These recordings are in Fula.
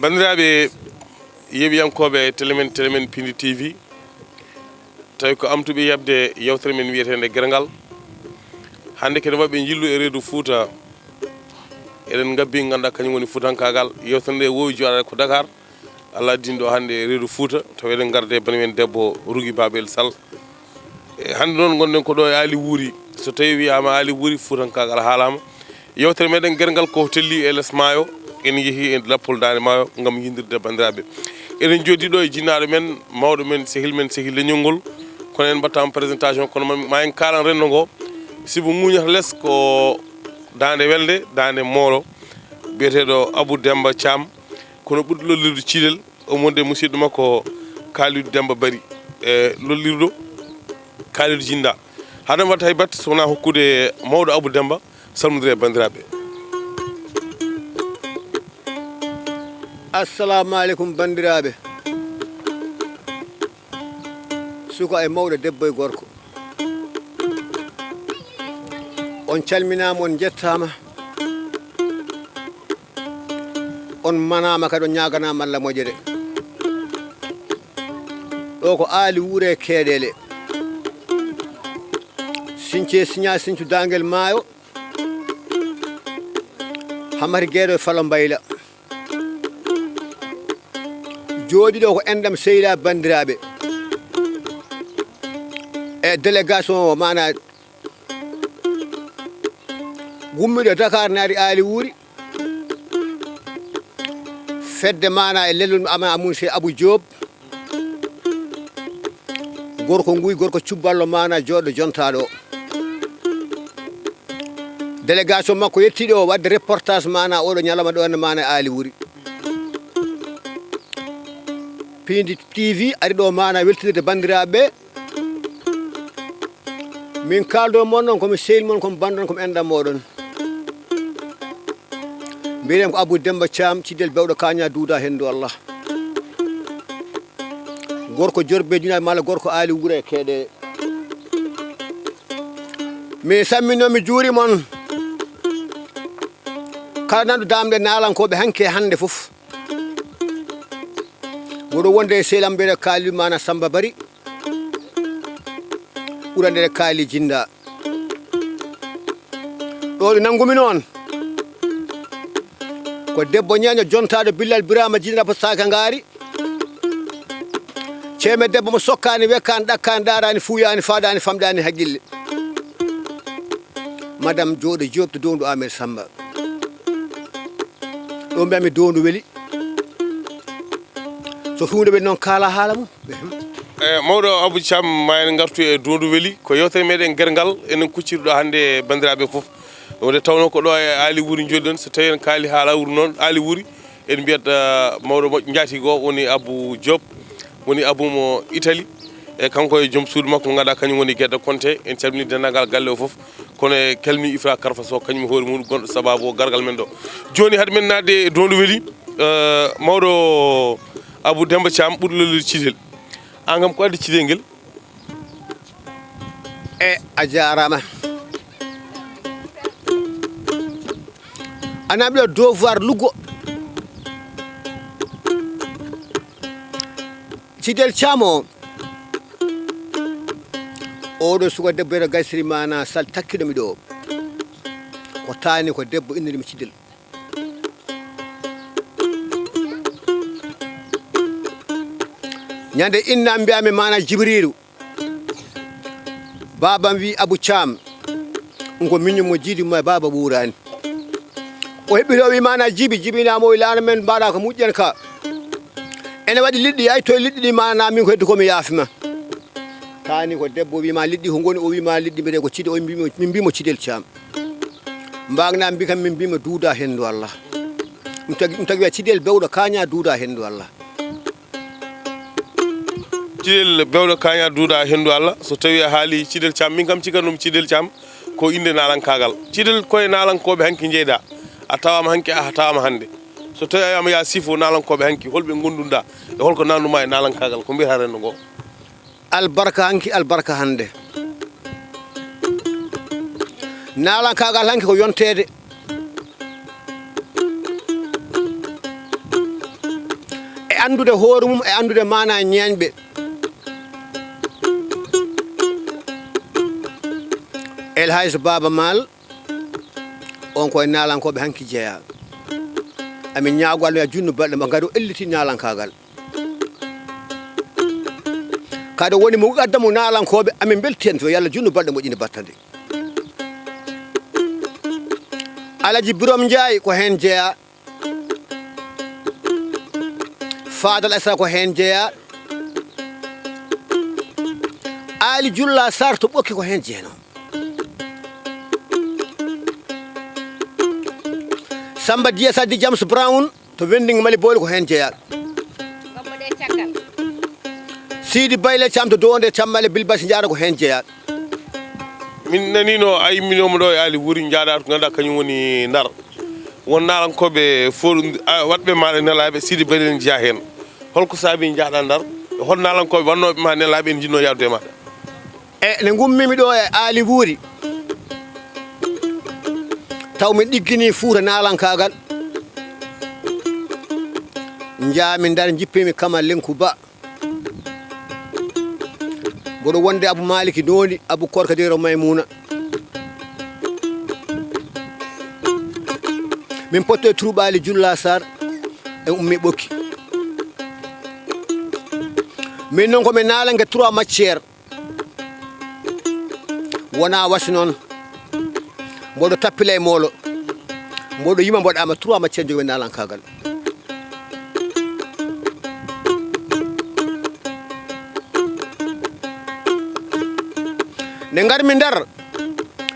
bandiraɓe yeɓiyankoɓe telemen Piindi TV tawi ko amtuɓe yebde yewtere men wiyetede Gerngal hande kede waɓe jillu e reedu Fouta eɗen gabbi ganduɗa kañum woni Foutankagal yewtere nde wowi joɗade ko Dakar Allah addini ɗo hande reedu Fouta taw eɗen garde banimen debbo Rougui Babel Sall hande noon gonɗen ko ɗo e Ali Wourry so tawi wiyama Ali Wourry Foutankagal haalama yewtere meɗen Gerngal ko telli e less maayo en yeehi e lappol dande maayo gam yindirde bandiraɓe eɗen joddi ɗo e jinnaɗo men mawɗo men sehil leñol ngol kono en mbattama présentation kono ma en kalan rendo ngo sibo muñata less ko dande welde dande moolo biyeteɗo Abou Demba Thiam kono ɓurɗo lollirde Thilel omonde musidɗo makko Kalidou Demba Bari e lollirɗo Kalidou Jinda haɗa watta hay batte sowona hokkude mawɗo Abou Demba salmodire e bandiraɓe. Assalamu alaikum bandiraɓe suka e mawɗo debbo e gorko on calminama on jettama on manama kadi on ñaganama Allah moƴƴere ɗo ko Ali Wourry e Keeɗele signa Sinthiou Danguel Maayo Hamati Gueɗo e Falo Mbayla jooɗi ɗo ko endam sehila bandiraɓe e délégation o mana gummiɗo Dakar naari Ali Wourry fedde mana e lelol ama amun se Abou Diop gorko nguy gorko cubballo mana joɗɗo jontaɗo o délégation makko yettiɗo o wadde reportage mana oɗo ñalawma ɗo enne mana e Ali Wourry Piindi TV ari ɗo mana weltinirde bandiraɓe min kaldo mon noon komi sehil mon komi bandon komi endam moɗon mbiɗen ko Abou Demba Thiam cidel bewɗo kaña duuda hendu Allah gorko jorbe junaɓe malla gorko Ali Wourry e Keeɗele mi samminomi juuri mon kala nanɗo damde nalankoɓe hanke hande foof woɗo wonde e sehilam mbiɗe Kalidou mana Samba Bari ɓurandere Kalidou Jinda ɗo ɗo nanggumi noon ko debbo ñeño jontaɗo Billal Birama jinrapo saka ngaari ceeme debbo mo sokkani wekkani ɗakkani darani fuuyani faadani famɗani haqqille madame Jooɗo Diop to Dondu Amed Samba ɗo mbiyami Dondu weeli so hunde ɓe noon kaala haala mum mawɗo Abou Thiam ma en gartu e Dondu weeli ko yewtere meɗen Gerngal enen kucciriɗo hande bandiraɓe foof wonde tawno ko ɗo e Ali Wourry jolɗen so tawi en kaali haala Wourry noon Ali Wourry en mbiyat mawɗo moƴƴo jaatigo woni Abou Diop woni Abou mo Italie e kanko e joom suudu makko ganduɗa kañum woni Guedda Konté en calmini dendagal galle o foof kono e calmi Ifra Karfa Sow kañum hoore mum gonɗo sababu o gargal men ɗo joni haade men nadde e Dondu weeli mawɗo Abou Demba Thiam ɓurɗo lollirde Thilel an kam ko addi Thilel ngel e a jarama anaɓi ɗo devoir luggo Thilel Thiam o oɗo suka debbo eto gaysiri mana sal takkiɗomi ɗo ko tani ko debbo innirimi Thilel ñande inna mbiyami mana Jibrilu babam wi Abou Thiam ngo miñum mo jiidi mo baba ɓuurani o heɓɓiti o wi mana jibinama o lana men mbaɗa ko moƴƴen ka ene waɗi liɗɗi ay to liɗɗi ɗi mana min ko heddi komi yaafima tani ko debbo wima liɗɗi ko goni o wima liɗɗi mbiɗe ko Thilel o min mbimo Thilel Thiam mbagna mbi kam min mbima duuda hendu Allah ɗum tagui wiya Thilel bewɗo kaña duuda hendu Allah Thilel bewɗo kaña duuda hendu Allah so tawi a haali Thilel Thiam min kam cikkatnoomi Thilel Thiam ko inde nalankagal Thilel koye nalankoɓe hanki jeyɗa a tawama hanki a tawama hande so tawi ayama ya sifo nalankoɓe hanki holɓe gonduɗa e holko nanduma e nalankagal ko mbiyata rendo ngo albarka hanki albarka hande nalankagal hanki ko yontede e andude hoore mum e andude mana ñeñɓe el hayso baba mal on koye nalankoɓe hanki jeeya amin ñaago Allah ya junnu balɗe mo ngari o elliti nalankagal kada woni mo gaddamo nalankoɓe amin belti hen to yalla junnu balɗe moƴƴini battande alaji birom ndiaye ko hen jeeya fadal asra ko hen jeeya ali julla sar to ɓokki ko hen jeeno Samba Dia Saddi James Brown to vending mali boole ko hen jeeya Sidi Bayle Cham to donde chammale Bilbasi jaara ko hen jeeya min nanino ay minoma ɗo e ali Wourry jaaɗa to ganduɗa kañum woni Ndar won nalankoɓe fof watɓe maɗa nelaɓe Sidi Bayle en jeeya hen holko saabi jaaɗa Ndar hol nalankoɓe wannoɓe ma nelaɓe en jinno yawde maɗa e ne gummimi ɗo e ali Wourry taw min ɗiggini Fuuta nalankagal jaami Ndar jippimi Kamal Lenku Ba mboɗo wonde Abou Maliki Doni Abou Korkadiro Maymuna min potto e Trouɓali Julla Sar e ummi ɓokki min noon komi nalangue 3 matiére wona wasi noon mboɗo tappila e moolo mboɗo yima mboɗama 3 matiére jogi nalankagal ne garmi Ndar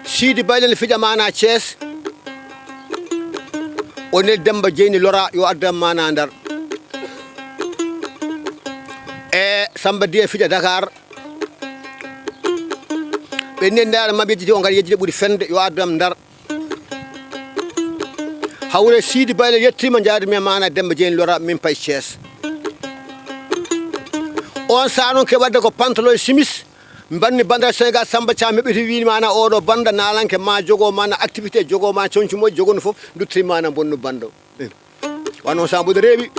Sidi Bayle ne fija mana Thiès onel Demba Jeyni Lora yo addam mana Ndar e Samba Dia fija Dakar ɓe nendare mabɓe yejjiti o gari yejjide ɓuuri fende yo addam Ndar hawre Sidi Bayle yettima jaadimi e mana Demba Jeyni Lora min pay Thiès on saa noon ke wadde ko pantalon simis banni bandal Sénégal Samba Thiam heɓiti wini mana oɗo banda nalanke ma jogo mana activité jogo ma coñci moƴƴi jogono foof duttiri mana bonno bando wanno sambude reewi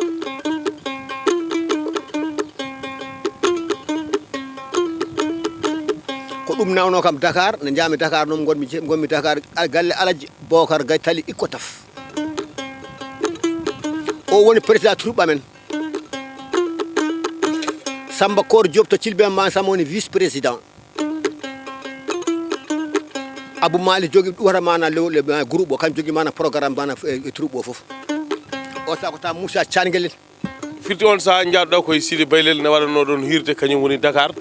ko ɗum nawno kam Dakar ne jaami Dakar noon gonmi Dakar galle Alaji Bocar Gaye tali ikko taf o woni président troupe amen Samba Kor Diop to Thilbé ma Samba woni vice président Abou Mali jogi wara mana le groupe o kam jogi mana programme mana e troupe o fof o sako ta Moussa Thianguelen firti on sa jaaɗo koye Sidi Bayle ne waɗano ɗon hirde kañum woni Dakar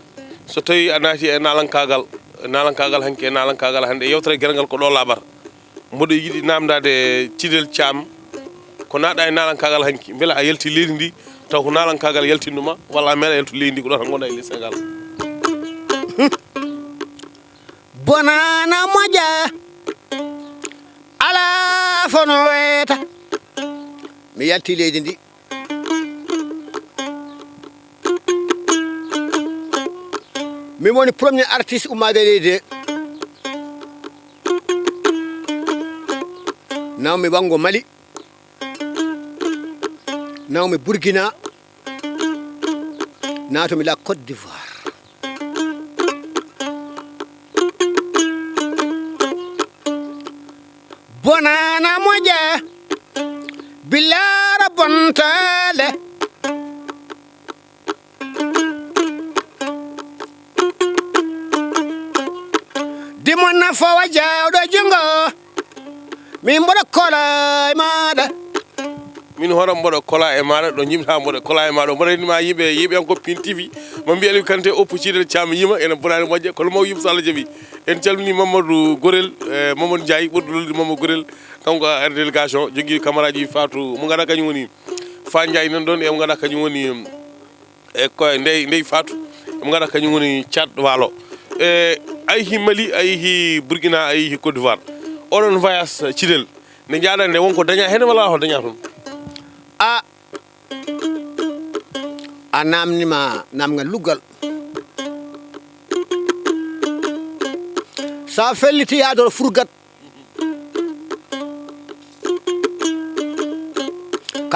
so tawi a naati e nalankagal hanki e nalankagal hande yewtere Gerngal ko ɗo laaɓata mboɗo yiɗi namdade Thidel Thiam ko naɗa e nalankagal hanki beela a yalti leydi ndi taw ko nalankagal yaltinduma walla a meeɗa yaltu leydi ndi ko ɗo tan gonɗa e leydi Sénégal bonana moƴƴa ala fono weeta mi yalti leydi ndi min woni premier artiste ummade leydi nawmi Wango Mali nawmi Burkina natomi la Côte d'Ivoire bonana moƴƴa billara bontale dimon nafowa jawɗo jungo min mboɗo kola e maɗa min hono mboɗo kola e maɗa ɗo jimta mboɗo kola e maɗa mboɗanima yimɓe en ko Piindi TV mo mbiya Aliou Kanté oppu Thidel Thiam yima ene bonani moƴƴe kono maw yimɓe so Allah jaaɓi en calmini Mamadou Gorel Mamadou Ndiaye ɓurɗo lollude Mamadou Gorel kanko ar délégation jogui camaraji Fatou mo gaɗa kañum woni Fa Ndiaye nan ɗon emo gaɗa kañum woni e ko ndey Fatou emo gaɗa kañum woni Thiat Walo a yeehi Mali a yeehi Burkina a yeehi Côte d'Ivoire oɗon voyage Thidel ne jaaɗa nde wonko daña hen walla ko daña toon a namnima namgal luggal sa felliti yaadoro furgat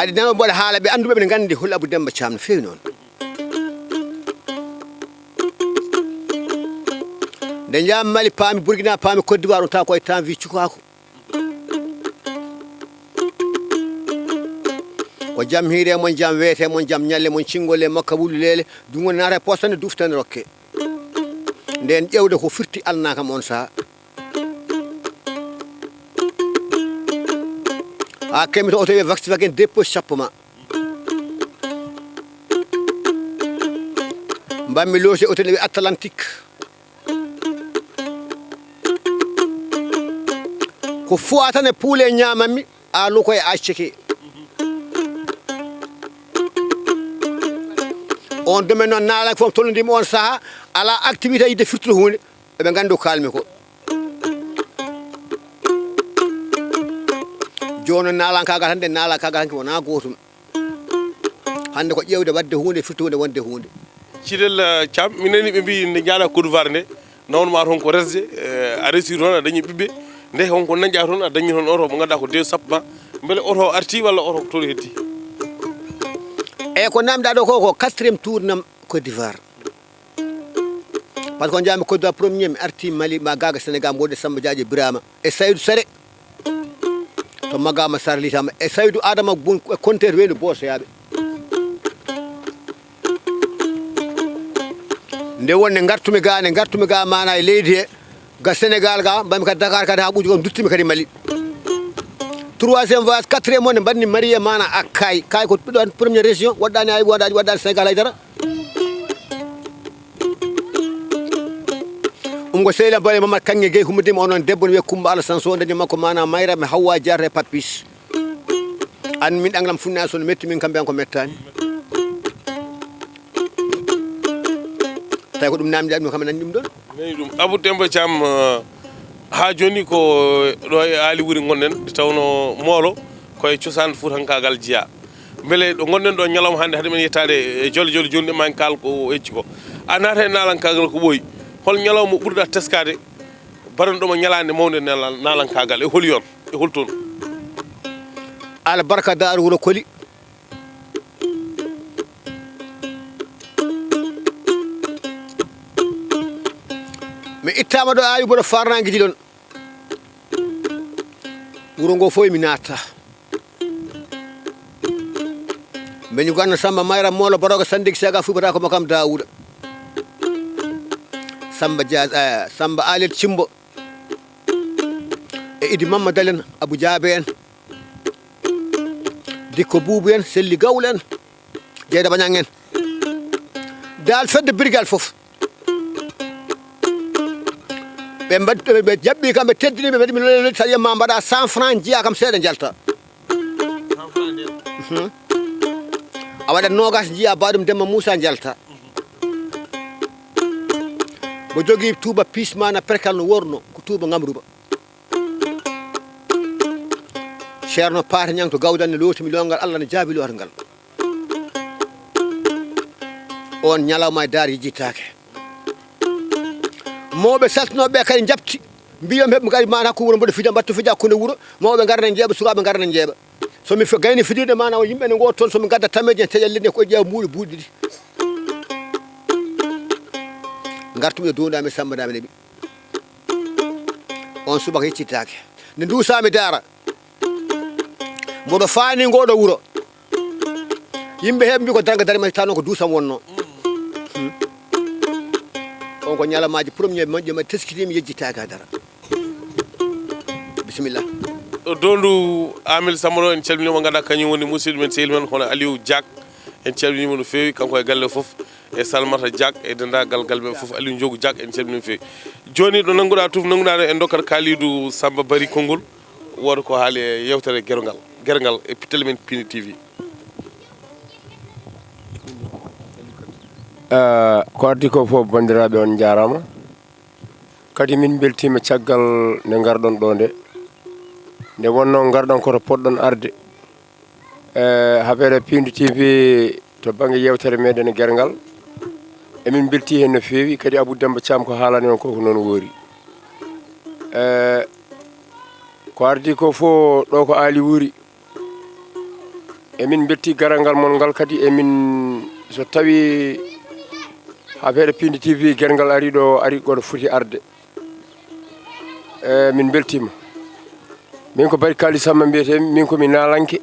hadi nan boɗa haala ɓe anduɓe ɓe gandi hol Abou Demba Thiam no fewi noon nde jam Mali paami Burkina paami Côte d'Ivoire on tawa koye temps wi cukako ko jam hiire mon jam weete mon jam ñalle mon cingole makka wulu lele dungo naata postane duftane rokke nden ƴewde ko firti alna kam on saha a kemi to oto wiye Volkswagen dépôt sappo ma mbammi loosi oto ne wiye Atlantique ko fuwa tan e puule ñamanmi alu koye acceke on domaine noon naalan fof tolnodima on saha ala activité yidde firtude hunde eɓe gandi ko kalmi ko joni naalan kagal hande naalan kagal hanke wona gotum hande ko ƴewde wadde hunde firtude wonde hunde Cidel Thiam minani ɓe mbi nde jaaɗa Côte d'Ivoire nde nawon ma toon ko resde a resi toon a dañi ɓiɓɓe nde wonko dañƴa toon a dañi toon oto mo ganduɗa ko de sappo ma beele oto arti walla oto ko toon heddi eyyi ko namɗa ɗo ko 4e tour nam Côte d'Ivoire par ce que on jaami Côte d'Ivoire premier mi arti Mali ma gaga Sénégal mboɗe Samba Diadji Birama e Saydou Sare to Magama Sar litama e Saydou Adama Boun compteur weyndu Bosoyaɓe nde wonde gartumi ga mana e leydi he ga Sénégal ga mbami kadi Dakar kadi ha ɓuuji kom duttimi kadi Mali 3e voyage 4e monde mbanni marié mana ak kay ko ɗon première région waɗɗani ay waɗɗani Sénégal haydara ko sehla bale Mamadou Kange Gueye humudima onon debbo ne wiye Coumba Alassane Sow dañi makko mana mayra mi Hawwa Diarra e Papis an min ɗanglam funna so no metti min kamɓe an ko mettani tawi ko ɗum namdi ɗum kam nani ɗum ɗon nani ɗum Abou Demba Thiam ha joni ko ɗo e aali wuuri gonɗen nde tawno moolo koye cosaan fuutankagal jeeya beele ɗo gonɗen ɗo ñalawma hannde haade men yettade e jole jole joni ɗe mani kaal ko hecci ko a naata e naalankagal ko ɓooyi hol ñalawma ɓurɗa teskade baranɗoma ñalande mawde naalankagal e hol yon e hol toon albarka Daaru Wuro Koli mi ittama ɗo awi boɗo farnaguiji ɗon wuro ngo fof mi natta mbeñu ganno Samba Mayra Molo Baroga Sandigi Saga fubata ko makam Dawouda Samba Alel Cimbo e Idi Mamadou en Abou Diabe en Dikko Boubou en Selli Gawle en Jeyda Bañang en dal fedde brigal fof ɓe jaɓɓi kam ɓe teddiniɓe ɓe ɗumi saɗi ma mbaɗa 100 francs jiya kam seeɗa jalta a waɗat nogas jiya baɗum Demba Moussa jalta mo jogui Touba piis mana perkal no worno ko Touba Gamruba ceerno Paate Ñang to Gawdan ne lootimi longal Allah ne jaabi lootal ngal on ñalawma e daar yejjitake mawɓe saltinoɓe kadi jabti mbiyam heɓe kadi mana hakku wuro mboɗo fija mbatto fija hakkude wuuro mawɓe garane jeeɓa sukaɓe garane jeeɓa somi gayni fidirde mana o yimɓe ne goto toon somi gadda tameji en teƴal leɗɗi koye ƴeewa muuɗi buuɗi ɗiɗi gartumi ɗo dondami sammandami neɓi on subaka yeccitake nde dusami daara mboɗo faani ngoɗo wuuro yimɓe heɓe mbi ko darga darima tawno ko duusam wonno on ko ñalamaji premier moƴƴo ma teskitimi yejjitaki ha dara bisimilla ɗo dondu Amil Samba en calminima ganduɗa kañum woni musidɗo men sehil men hono Aliou Diak en calminima no fewi kanko e galle foof e Salmata Diak e dendagal galɓe foof Aliou Diogu Diak en calminima no fewi joni ɗo nannguɗa tuf nannguɗa en dokkat kalidou Samba Bari konngol woda ko haali e yewtere Gerngal e tele men Piindi TV ko addi ko fof bandiraɓe on jarama kadi min beltima caggal nde garɗon ɗo nde wonno garɗon koto poɗɗon arde haɓere Piindi TV to banggue yewtere meɗen Gerngal emin belti hen no fewi kadi Abou Demba Thiam ko haalani on koko noon woori ko ardi ko fof ɗo ko aali wuuri emin betti garangal mon ngal kadi emin so tawi affaire Piindi TV Gerngal ari goɗo foti arde min beltima min ko bari kali samma mbiyete min komi nalanke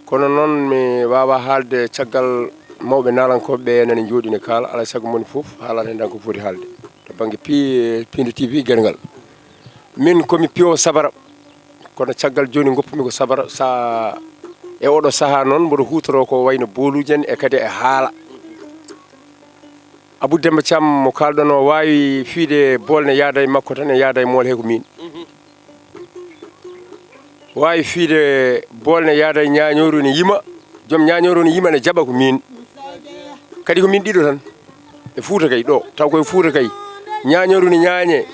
kono noon mi wawa haalde caggal mawɓe nalankoɓe nani jooɗi ne kaala alay saago moni foof haalata hen ko foti haalde to banggue Piindi TV Gerngal min komi piyo sabara kono caggal joni goppumi ko sabara sa e oɗo saaha noon mboɗo hutoro ko wayno boluji en e kadi e haala Abou Demba Thiam mo kalɗon o wawi fiide bolne yaada e makko tan e yaada e moole he ko min wawi fiide bolne yaada e ñañoru ne yima joom ñañoru ne yima ne jaɓa ko min kadi ko min ɗiɗo tan e Fouta kay ɗo taw koye Fouta kay ñañoru ne ñaañe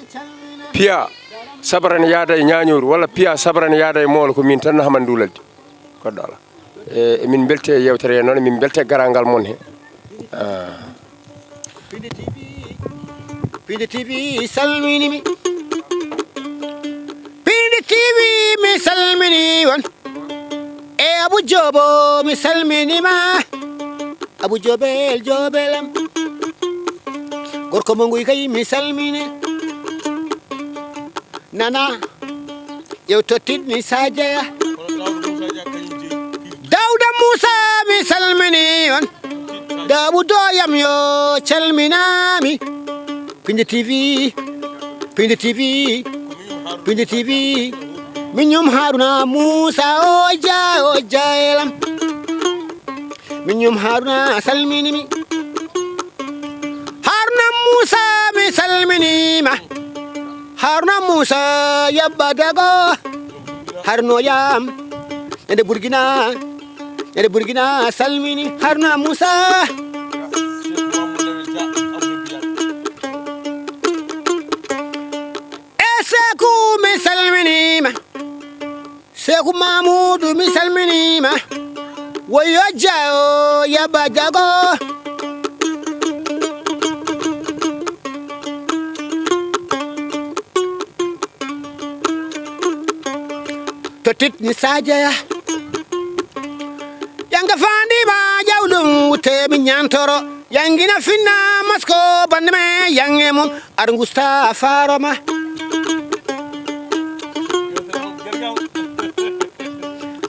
piya sabara ne yaada e ñañoru walla piya sabara ne yaada e moolo ko min tan no haman dulalde goɗɗo ala emin belte yewtere noon min belte garangal mon he Piindi TV salminimi Piindi TV mi salmini won e Abou Jobo mi salminima Abou Jobelam gorko mo nguy kay mi salmini nana yew tottidni Sadia Dawda Moussa mi salmini on Daoudo yam yo calminami Piindi TV miñum Haruna Moussa o jaelam miñum Haruna salminimi Haruna Moussa mi salminima Haruna Moussa yabbadago Harno yam ede Burkina salmini Haruna Moussa Seku mi salminima Seku Mamoudou mi salminima woyo jao yaba jago totit ni Sadia yanga fandi ba jawdum wute mi nyantoro yangina finna masko bandme yange mum arngusta faroma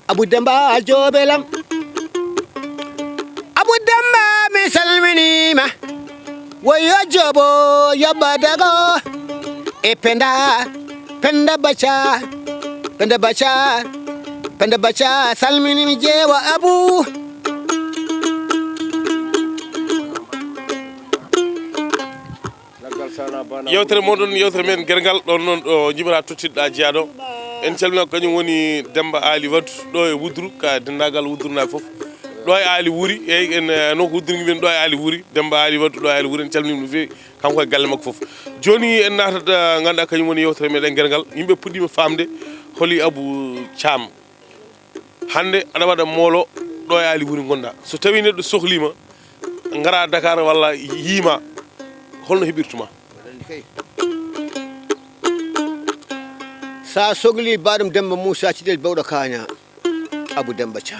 Abou Demba Jobelam Abou Demba mi salminima woyo jobo yabadago e penda bacha salminimi jewa Abou yewtere moɗon yewtere men Gerngal ɗon noon ɗo jibata tottiɗɗa jeeyaɗo en calmina ko kañum woni Demba Ali Wade ɗo e Woudre ka dendagal Woudrenaɓe foof ɗo e Ali Wourry eyyi en no ko Woudre mbiɗen ɗo e Ali Wourry Demba Ali Wade ɗo e Ali Wourry en calminimo no fewi kanko e galle makko foof joni en natata ganduɗa kañum woni yewtere meɗen Gerngal yimɓe puɗɗima famde holi Abou Thiam hande aɗa waɗa moolo ɗo e Ali Wourry gonɗa so tawi neɗɗo sohlima gara Dakar walla yiima holno heɓirtuma sa sogli baɗum Demba Moussa Cidel bawɗo Kaña Abou Demba Thiam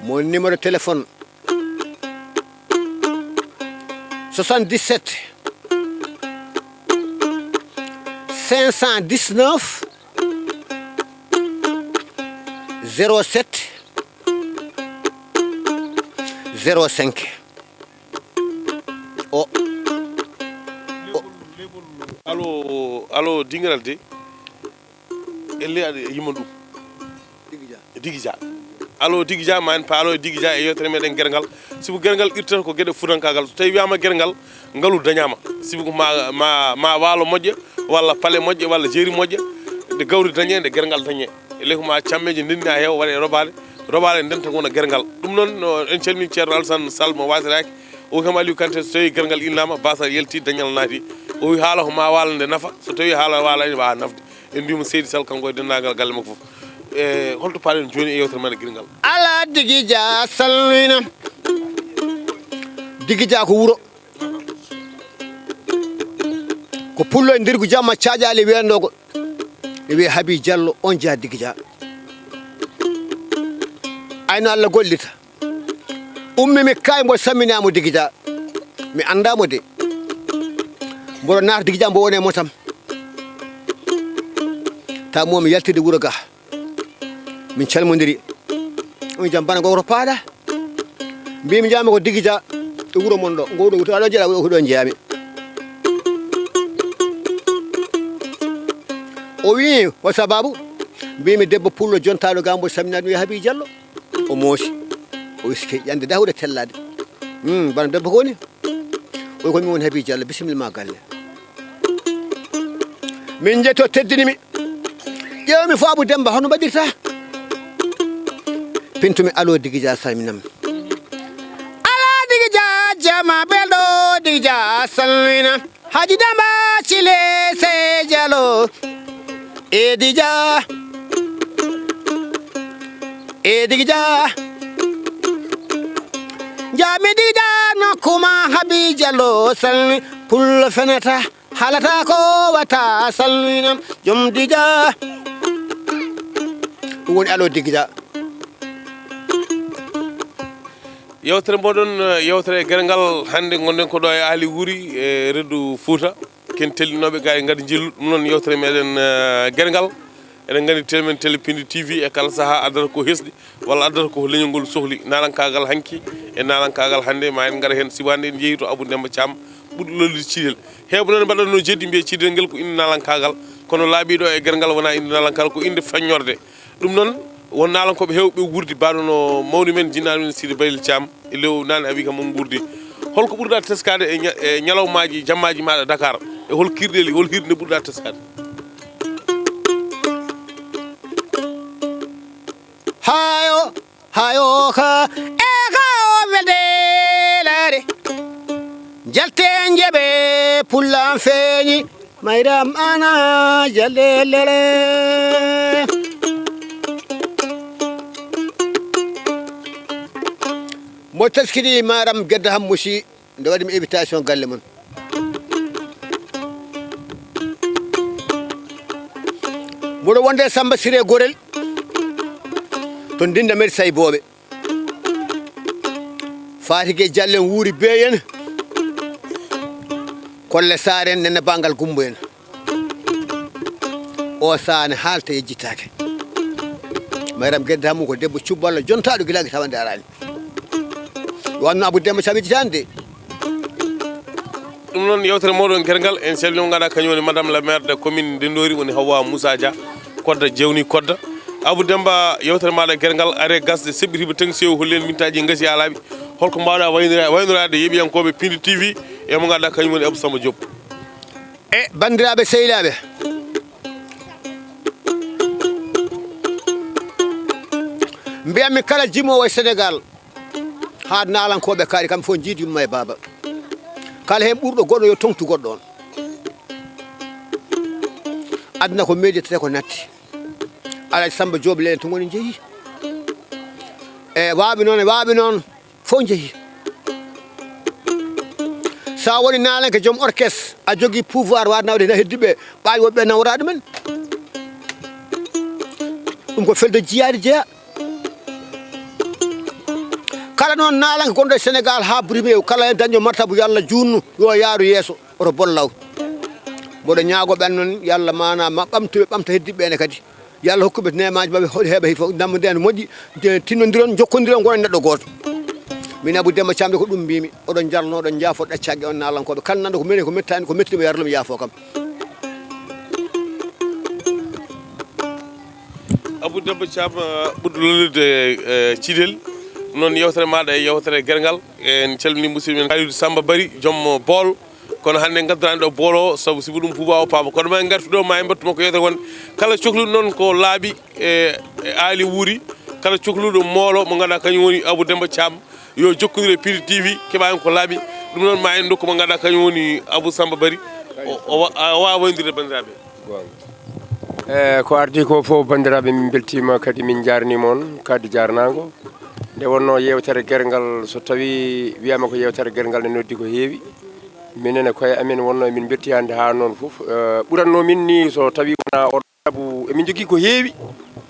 mon numéro téléphone 77 519 07 05 o allo dingiral de elle aɗa yima ɗum Digija allo Digija ma en paalo Digija e yewtere meɗen Gerngal sibu Gerngal irtata ko gueɗe fudankagal so tawi wiyama Gerngal ngalu dañama sibu ma waalo moƴƴa walla paale moƴƴe walla jeeri moƴƴa nde gawri dañe nde Gerngal dañe ele ko ma cammeje ndenni ha heewa waɗe robale ndenta gona Gerngal ɗum noon en calmini ceerno Alassane Sall mo wasiraki o kam Aliou Kanté so tawi Gerngal innama basal yalti dañal naati o wi haala ko ma waala nde nafa so tawi haala walani wawa nafde en mbimo Seydi Sall kanko e dendagal galle makko foof e holto paalen joni e yewtere men Gerngal ala Digija salmina Digija ko wuro ko pullo e ndirgu jamma caƴali wiyanɗo ko e wiye Habi Diallo on jeeya Digija ayno Allah gollita ummi mi kay mbo samminamo digija mi andamo de mboɗo naata digija mbo woni e mo tam ta momi yaltide wuuro ga min calmodiri on jam bana gowto paaɗa mbimi jami ko digija e wuuro mon ɗo ngowɗo wuto aɗo jeeɗa ko ɗo jeeyami o wi o sababu mbimi debbo pullo jontaɗo gambo samminade mi Habi Diallo o moosi o wiski ƴande dawde tellade bana debbo koni o komi woni Habi Diallo bisimilla ma galle min jetto teddinimi ƴewmi fo Abou Demba hono mbaɗirta pintumi alo digija salminam ala digija jama belɗo digija salmina Haji Demba Cile se Diallo e digija jami digija nokkuma Habi Diallo salmi pullo fenata halata ko wata salminam jom dija ɗum woni alo digija yewtere moɗon yewtere Gerngal hande gonɗen ko ɗo e Ali Wourry e redu Fouta ken tellinoɓe ga e gadi jillu ɗum noon yewtere meɗen Gerngal eɗen gandi telemen télé Piindi TV e kala saaha addata ko hesɗi walla addata ko leñol ngol sohli nalankagal hanki e nalankagal hande ma en gara hen subade en jeeyi to Abou Demba Thiam ɓuɗɗo lollude Cidel hewɓe noon mbaɗatno jeddi mbiye Cidel ngel ko inde nalankagal kono laaɓiɗo e Gerngal wona inde nalankagal ko inde faññorde ɗum noon won nalankoɓe hewɓe guurdi mbaɗo no mawni men jinnaɗo men Sidi Bayli Thiam e lew nane a wi kam mon guurdi holko ɓurɗa teskade e ñalawmaji jammaji maɗa Dakar e hol kirɗeli hol hirde nde ɓurɗa teskade hayo ka e ka o weldelare jalte jeɓe pullan feeñi mayram ana jalelere mo taskidi maram gedda ham musi nde waɗimi invitation galle mon mboɗo wonde Samba Siré Gorel to ndinda meri sayboɓe Fatigue Diallo en Wourry beyen Kolle Sare en nene bangal Gumbo en o sane haalta yejjitake mayram gedde hammu ko debbo cubballo jontaɗo guilagi tawande arani wanno Abou Demba Thiam yejjitande ɗum noon yewtere moɗon Gerngal en calmino gaɗa kañum woni madame la maire de commune Ndendori woni Hawa Moussa Dia kodda jewni kodda Abou Demba yewtere maɗa Gerngal are gasde seɓɓitiɓe teng sewo hollen mintaji gasi alaɓe holko mbawɗa waynorade yeeɓiyankoɓe Piindi TV e mo ganduɗa kañum woni Abou Samba Diop e bandiraɓe sehilaɓe mbiyatmi kala jimowo e Sénégal ha nalankoɓe kaari kam fof jiidi yumma e baba kala hen ɓurɗo goɗɗo yo tongtu goɗɗo on aduna ko meɗitete ko natti Alaji Samba Diop len to goni jeeyi e waaɓe noon fof jeeyi sa woni nalanke joom orchestre a jogui pouvoir wawa nawde hen heddiɓe ɓaawi woɓɓe nawra ɗumen ɗum ko felde jiyade jeeya kala noon nalanke gonɗo e Sénégal ha Burima kala hen dañƴo martabu yo Allah junnu yo yaaru yeeso oto bollaw mboɗo ñaagoɓe noon yo Allah manama ɓamtuɓe ɓamta heddiɓe ɓene kadi yo Allah hokkuɓe nemaji mabɓe heeɓa hay fof namde nde moƴƴi tinnodiron jokkodiron gonen neɗɗo goto min Abou Demba Thiam ko ɗum mbimi oɗon jarno oɗon jaafo ɗaccage on nalankoɓe kala nanɗo ko minen ko mettani ko mettimo yarlum yaafo kam Abou Demba Thiam ɓurɗo lollude Cidel noon yewtere maɗa e yewtere Gerngal en calmini musidɗo men Kalidou Samba Bari joom bool kono hande gaddanani ɗo bool o saabu sibu ɗum pouba o paama kono ma en gartu ɗo ma en mbattuma ko yewtere wonde kala cohluɗo noon ko laaɓi e Ali Wourry kala cohluɗo moolo mo ganduɗa kañum woni Abou Demba Thiam yo jokkodire Piindi TV keɓa en ko laaɓi ɗum noon ma en dokku mo ganduɗa kañum woni Abou Samba Bari o wawa waynodirde bandiraɓe ko ardi ko fof bandiraɓe min beltima kadi min jarnima on kadi jarnago nde wonno yewtere Gerngal so tawi wiyama ko yewtere Gerngal ne noddi ko heewi minen e koye amen wonno min betti hande ha noon foof ɓuranno min ni so tawi wona oɗo sabu emin jogui ko heewi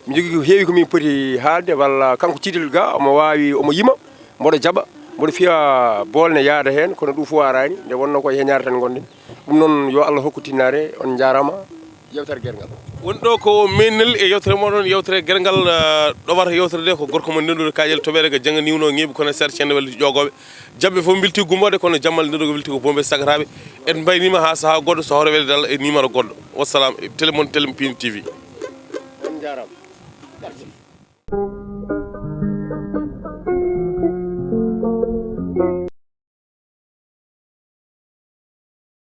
mi jogui ko heewi komin poti haalde walla kanko Cidel ga omo wawi omo yima mboɗo jaɓa mboɗo fiya bolne yaada hen kono ɗum fof arani nde wonno koye heñare tan gonɗen ɗum noon yo Allah hokku tinnare on jarama yewtere Gerngal wonɗo ko mennel e yewtere moɗon yewtere Gerngal ɗowata yewtere nde ko gorko mo ndendude kaƴel toɓere ko jangga niwno ngeeɓi kono sar cende walli ƴogoɓe jabɓe fof bilti gummode kono jammal ndendugo bilti ko bombe sagataɓe en mbaynima ha saaha goɗɗo so hawre welde dal e numéro goɗɗo wassalam télé mon télé Piindi TV on jarama